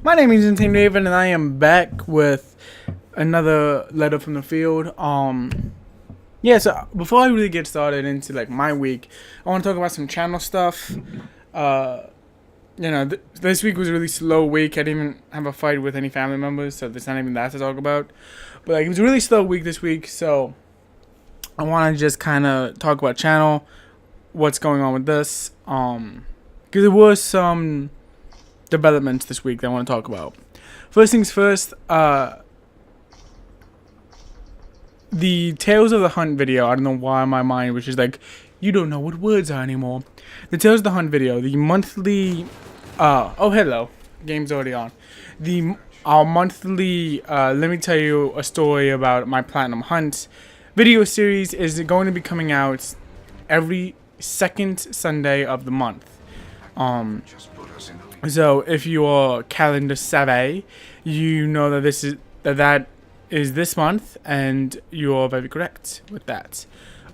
My name is David, and I am back with another letter from the field. Yeah. So before I really get started into like my week, I want to talk about some channel stuff. Uh, this week was a really slow week. I didn't even have a fight with any family members, so there's not even that to talk about. But like, it was a really slow week this week, so I want to just kind of talk about channel, what's going on with this. Because there was some developments this week that I want to talk about. First things first, the Tales of the Hunt video. I don't know why my mind was just like, you don't know what words are anymore. The Tales of the Hunt video, the monthly, oh hello, game's already on. Our monthly, let me tell you a story about my Platinum Hunt video series is going to be coming out every second Sunday of the month. So if you are calendar savvy, you know that that is this month, and you are very correct with that.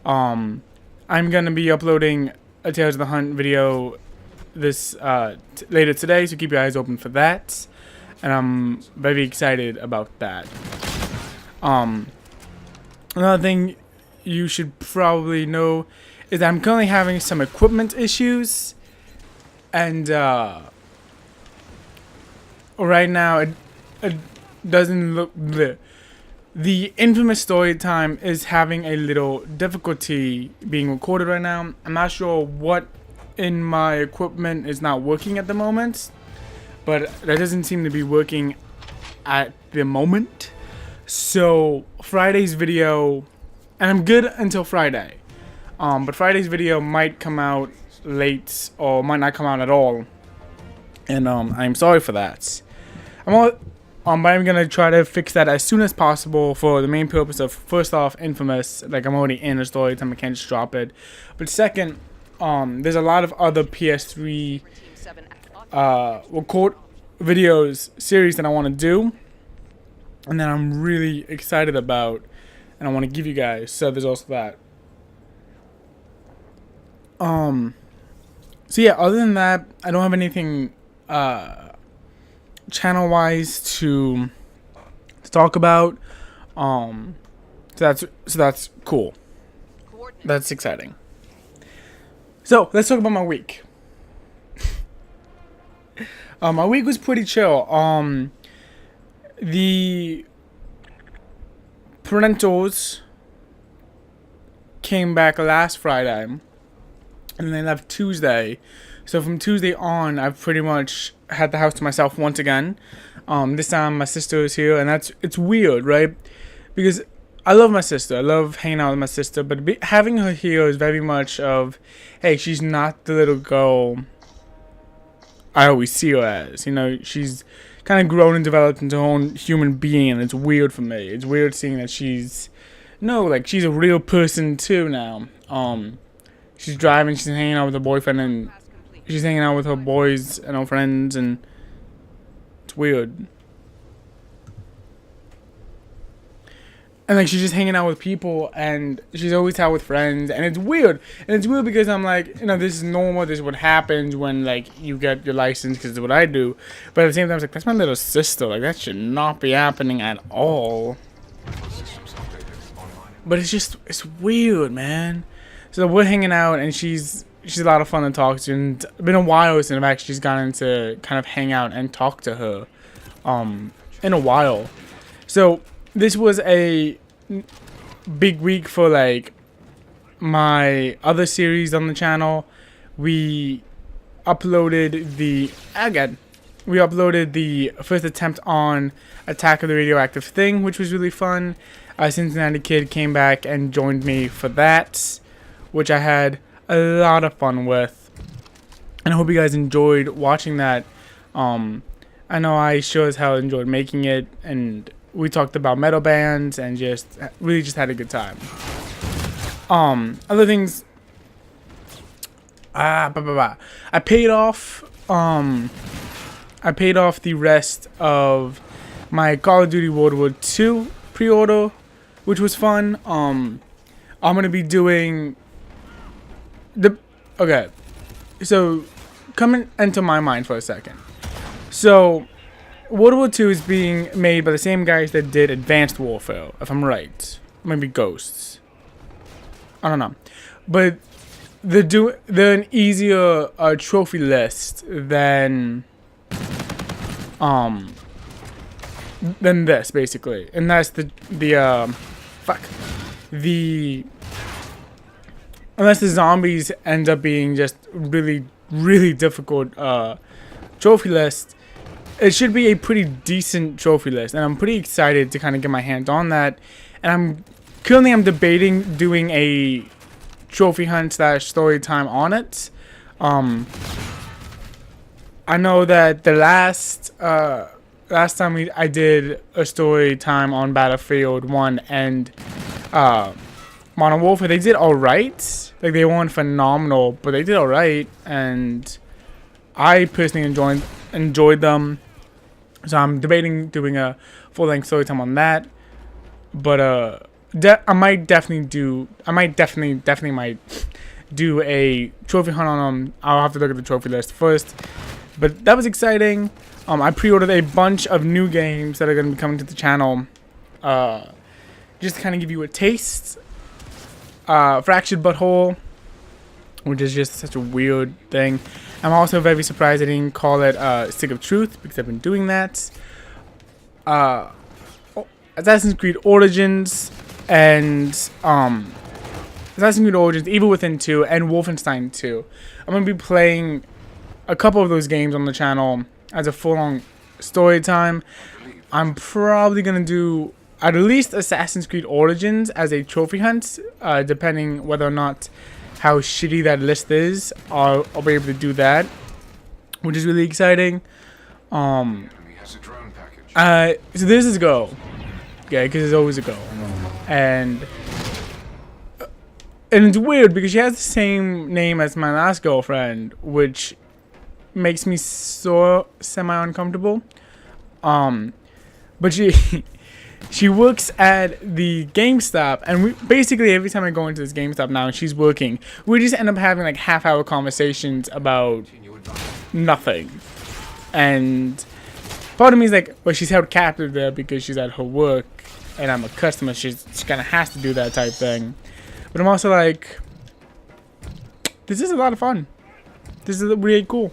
I'm gonna be uploading a Tales of the Hunt video this later today, so keep your eyes open for that. And I'm very excited about that. Another thing you should probably know is that I'm currently having some equipment issues, and right now it doesn't look bleh. The infamous story time is having a little difficulty being recorded right now. I'm not sure what in my equipment is not working at the moment, but that doesn't seem to be working at the moment. So Friday's video, and I'm good until Friday, but Friday's video might come out late or might not come out at all, and I'm sorry for that. But I'm gonna try to fix that as soon as possible for the main purpose of, first off, Infamous. Like, I'm already in a story time, I can't just drop it. But second, there's a lot of other PS3 record videos series that I want to do, and that I'm really excited about, and I want to give you guys. So there's also that. So yeah, other than that, I don't have anything channel wise to talk about. So that's cool. That's exciting. So let's talk about my week. My week was pretty chill. The parentals came back last Friday, and they left Tuesday. So from Tuesday on, I've pretty much had the house to myself once again. This time my sister is here, and it's weird, right? Because I love my sister. I love hanging out with my sister, but having her here is very much of, hey, she's not the little girl I always see her as. You know, she's kind of grown and developed into her own human being, and it's weird for me. It's weird seeing that she's a real person too now. She's driving, she's hanging out with her boyfriend, and she's hanging out with her boys and her friends, and it's weird. And like, she's just hanging out with people, and she's always out with friends, and it's weird. And it's weird because I'm like, you know, this is normal. This is what happens when like you get your license, because it's what I do. But at the same time, it's like, that's my little sister. Like, that should not be happening at all. But it's weird, man. So we're hanging out, and she's a lot of fun to talk to, and it's been a while since I've actually just gotten to kind of hang out and talk to her, in a while. So this was a big week for like my other series on the channel. We uploaded the first attempt on Attack of the Radioactive Thing, which was really fun. Cincinnati Kid came back and joined me for that, which I had a lot of fun with, and I hope you guys enjoyed watching that. I know I sure as hell enjoyed making it, and we talked about metal bands and just had a good time. Other things, I paid off the rest of my Call of Duty World War II pre-order, which was fun. I'm gonna be doing so coming into my mind for a second. So World War II is being made by the same guys that did Advanced Warfare, if I'm right. Maybe Ghosts. I don't know, but they're an easier trophy list than this basically, and that's unless the zombies end up being just really difficult trophy list. It should be a pretty decent trophy list, and I'm pretty excited to kind of get my hands on that. And I'm debating doing a trophy hunt / story time on it. I know that the last time I did a story time on Battlefield 1 and Modern Warfare, they did alright. Like, they weren't phenomenal, but they did alright, and I personally enjoyed them. So I'm debating doing a full-length story time on that. But I might definitely do a trophy hunt on them. I'll have to look at the trophy list first. But that was exciting. I pre-ordered a bunch of new games that are going to be coming to the channel. Just to kind of give you a taste. Fractured Butthole, which is just such a weird thing. I'm also very surprised I didn't call it Stick of Truth, because I've been doing that. Assassin's Creed Origins and Assassin's Creed Origins, Evil Within 2, and Wolfenstein 2. I'm going to be playing a couple of those games on the channel as a full-on story time. I'm probably going to do at least Assassin's Creed Origins as a trophy hunt, depending whether or not how shitty that list is. I'll be able to do that, which is really exciting. So this is a go. Okay, because there's always a go. And it's weird because she has the same name as my last girlfriend, which makes me so semi-uncomfortable. But she works at the GameStop, and basically every time I go into this GameStop now and she's working, we just end up having like half-hour conversations about nothing. And part of me is like, well, she's held captive there because she's at her work and I'm a customer. She kind of has to do that type thing. But I'm also like, this is a lot of fun. This is really cool.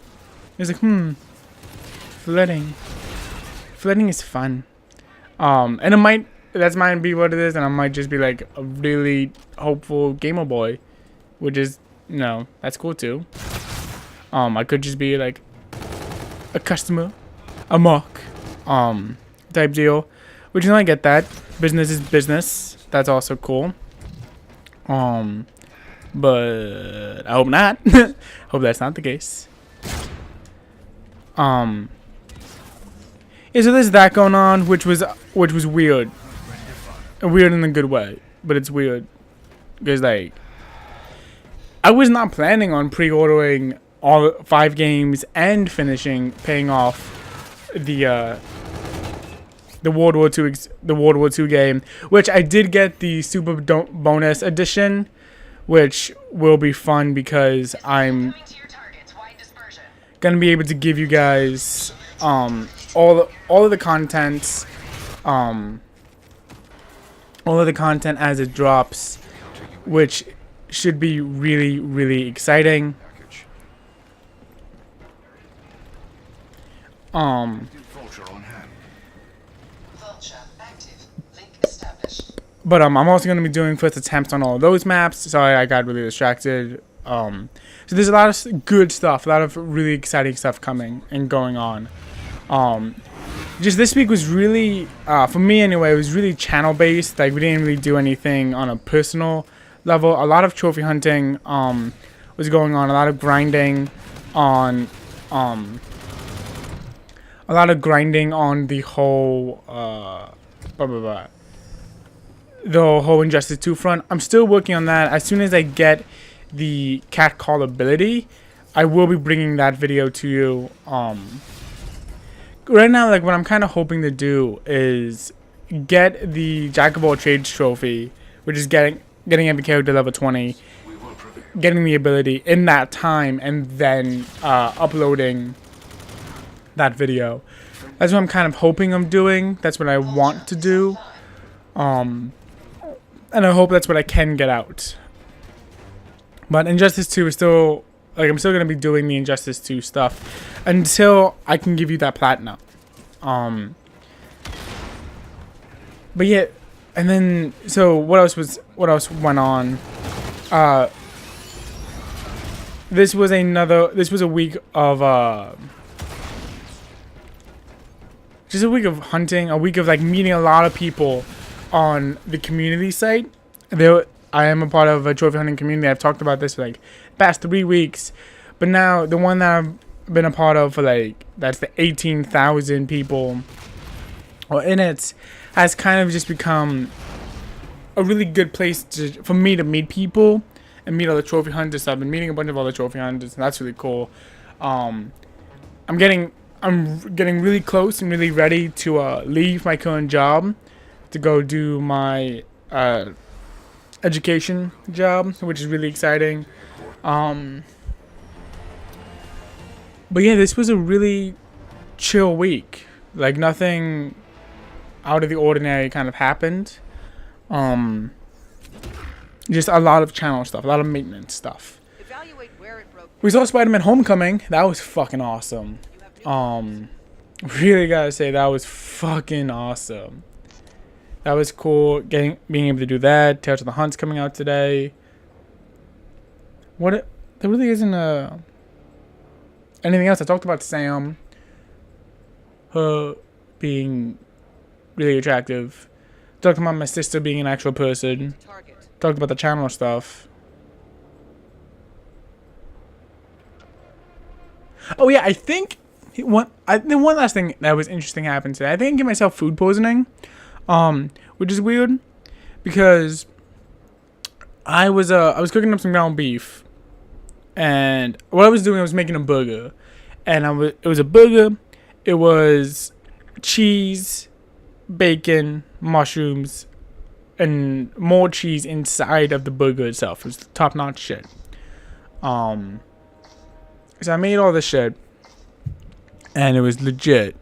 It's like, flirting. Flirting is fun. And that might be what it is, and I might just be like a really hopeful gamer boy, which is, that's cool too. I could just be like a customer, a mock, type deal, which I get that. Business is business. That's also cool. But I hope not. Hope that's not the case. Yeah, so there's that going on, which was weird. Weird in a good way, but it's weird because like I was not planning on pre-ordering all 5 games and paying off the World War II game, which I did get the super bonus edition, which will be fun because I'm gonna be able to give you guys all of the content as it drops, which should be really exciting. But I'm also going to be doing first attempts on all of those maps. Sorry, I got really distracted. So there's a lot of good stuff, a lot of really exciting stuff coming and going on. Just this week was really, for me anyway, it was really channel based. Like we didn't really do anything on a personal level. A lot of trophy hunting was going on. A lot of grinding on the whole the whole Injustice 2 front. I'm still working on that. As soon as I get the cat call ability, I will be bringing that video to you. Right now, like what I'm kind of hoping to do is get the Jack of all trades trophy, which is getting every character level 20, getting the ability in that time, and then uploading that video. That's what I'm kind of hoping I'm doing. That's what I want to do. And I hope that's what I can get out. But Injustice 2 is still, like, I'm still going to be doing the Injustice 2 stuff until I can give you that platinum. But yeah, and then, so what else went on? This was a week of, just a week of hunting, a week of, like, meeting a lot of people on the community site. I am a part of a trophy hunting community. I've talked about this for, like, past 3 weeks. But now, the one that I've been a part of for, like, that's the 18,000 people in it, has kind of just become a really good place for me to meet people and meet other trophy hunters. I've been meeting a bunch of other trophy hunters, and that's really cool. I'm getting really close and really ready to leave my current job to go do my education job, which is really exciting. But yeah, this was a really chill week. Like, nothing out of the ordinary kind of happened. Just a lot of channel stuff, a lot of maintenance stuff. We saw Spider-Man Homecoming. That was fucking awesome. Really gotta say, that was fucking awesome. That was cool, being able to do that. Tales of the Hunt's coming out today. There really isn't anything else. I talked about Sam, her being really attractive. Talked about my sister being an actual person. Talked about the channel stuff. Oh yeah, I think the one last thing that was interesting happened today. I think I gave myself food poisoning, which is weird because I was cooking up some ground beef, and what I was doing, I was making a burger, and it was a burger. It was cheese, bacon, mushrooms, and more cheese inside of the burger itself. It was top-notch shit. So I made all this shit, and it was legit.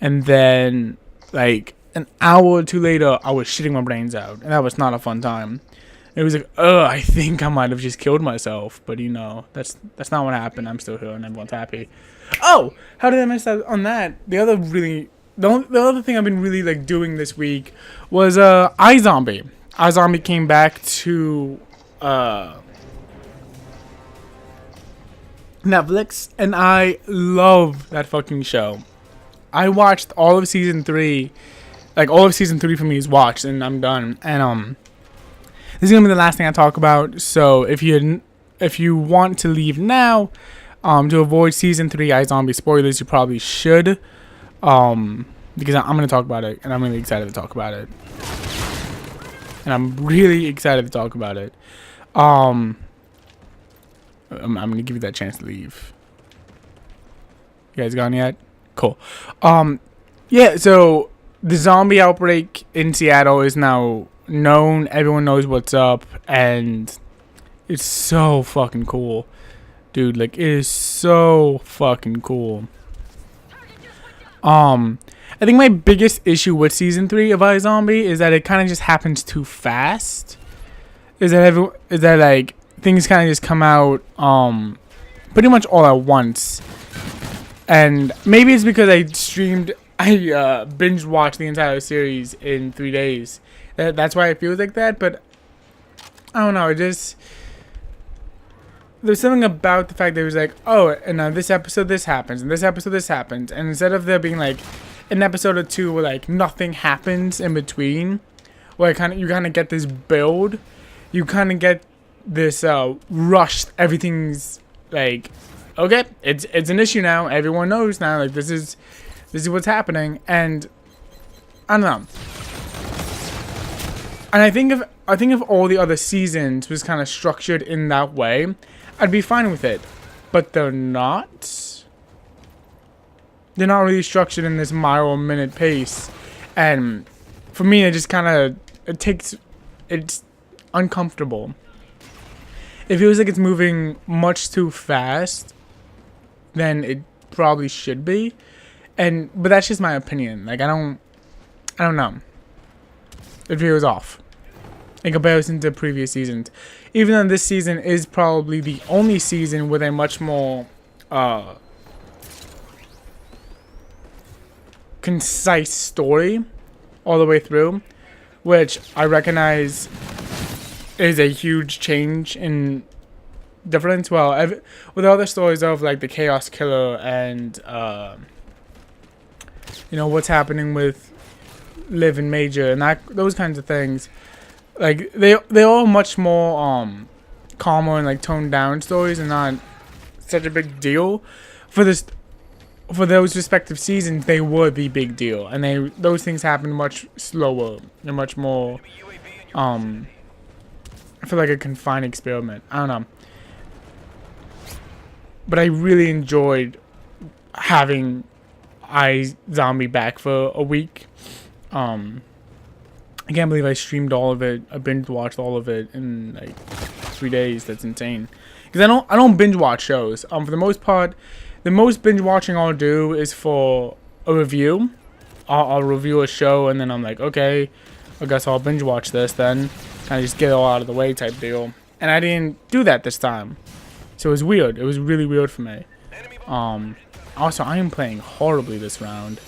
And then, like, an hour or two later, I was shitting my brains out, and that was not a fun time. It was like, I think I might have just killed myself, but you know, that's not what happened. I'm still here, and everyone's happy. Oh, how did I mess up on that? The other thing I've been really, like, doing this week was IZombie. IZombie came back to Netflix, and I love that fucking show. I watched all of season 3. Like, all of season 3 for me is watched, and I'm done. And this is gonna be the last thing I talk about. So if you want to leave now, to avoid season 3 iZombie spoilers, you probably should. Because I'm gonna talk about it, and I'm really excited to talk about it. I'm gonna give you that chance to leave. You guys gone yet? Cool. Yeah, so the zombie outbreak in Seattle is now known. Everyone knows what's up, and it's so fucking cool. Dude, like, it is so fucking cool. I think my biggest issue with season 3 of iZombie is that it kind of just happens too fast. Is that like things kind of just come out pretty much all at once. And maybe it's because I binge watched the entire series in 3 days. That's why it feels like that, but I don't know, there's something about the fact that it was like, oh, and now this episode this happens, and this episode this happens, and instead of there being like an episode or two where like nothing happens in between, where you kind of get this build, you kind of get this rushed, everything's like, okay, it's an issue now, everyone knows now, like this is what's happening, and I don't know. And I think if all the other seasons was kind of structured in that way, I'd be fine with it. But they're not. They're not really structured in this mile a minute pace. And for me, it just kind of, it's uncomfortable. It feels like it's moving much too fast, then it probably should be, but that's just my opinion. Like I don't know. It feels off in comparison to previous seasons. Even though this season is probably the only season with a much more concise story all the way through, which I recognize is a huge change in difference. Well, with other stories of like the Chaos Killer and you know what's happening with Liv and Major and those kinds of things, like they're all much more calmer and like toned down stories and not such a big deal. For those respective seasons, they were the big deal, and those things happened much slower and much more I feel like a confined experiment. I don't know, but I really enjoyed having IZombie back for a week. I can't believe I streamed all of it. I binge watched all of it in like 3 days. That's insane. Because I don't binge watch shows. For the most part, the most binge watching I'll do is for a review. I'll review a show and then I'm like, okay, I guess I'll binge watch this then. Kind of just get it all out of the way type deal. And I didn't do that this time, so it was weird. It was really weird for me. Also, I am playing horribly this round.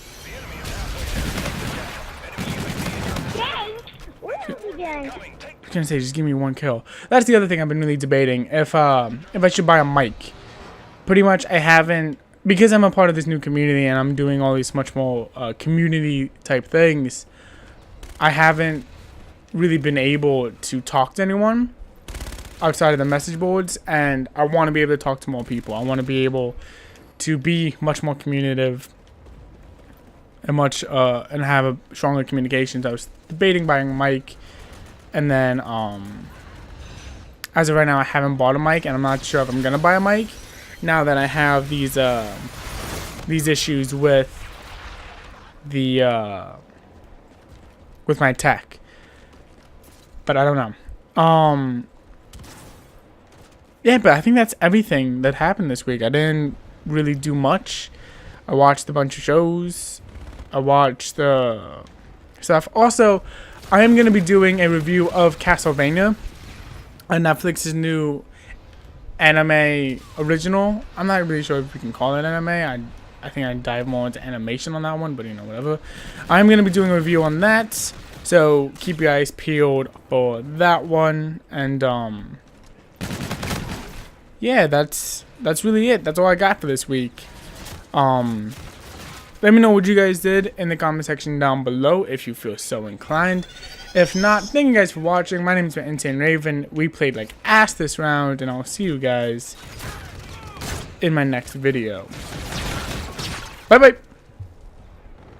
I was gonna say, just give me 1 kill. That's the other thing I've been really debating. If I should buy a mic. Pretty much, I haven't, because I'm a part of this new community and I'm doing all these much more community type things. I haven't really been able to talk to anyone outside of the message boards, and I want to be able to talk to more people. I want to be able to be much more communicative and and have a stronger communications. I was debating buying a mic. And then, as of right now, I haven't bought a mic, and I'm not sure if I'm gonna buy a mic now that I have these issues with with my tech. But I don't know. Yeah, but I think that's everything that happened this week. I didn't really do much. I watched a bunch of shows. I watched the stuff. Also, I am going to be doing a review of Castlevania, Netflix's new anime original. I'm not really sure if we can call it anime. I think I dive more into animation on that one, but you know, whatever. I'm going to be doing a review on that, so keep your eyes peeled for that one. And yeah, that's really it. That's all I got for this week. Let me know what you guys did in the comment section down below if you feel so inclined. If not, thank you guys for watching. My name is Insane Raven. We played like ass this round, and I'll see you guys in my next video. Bye bye.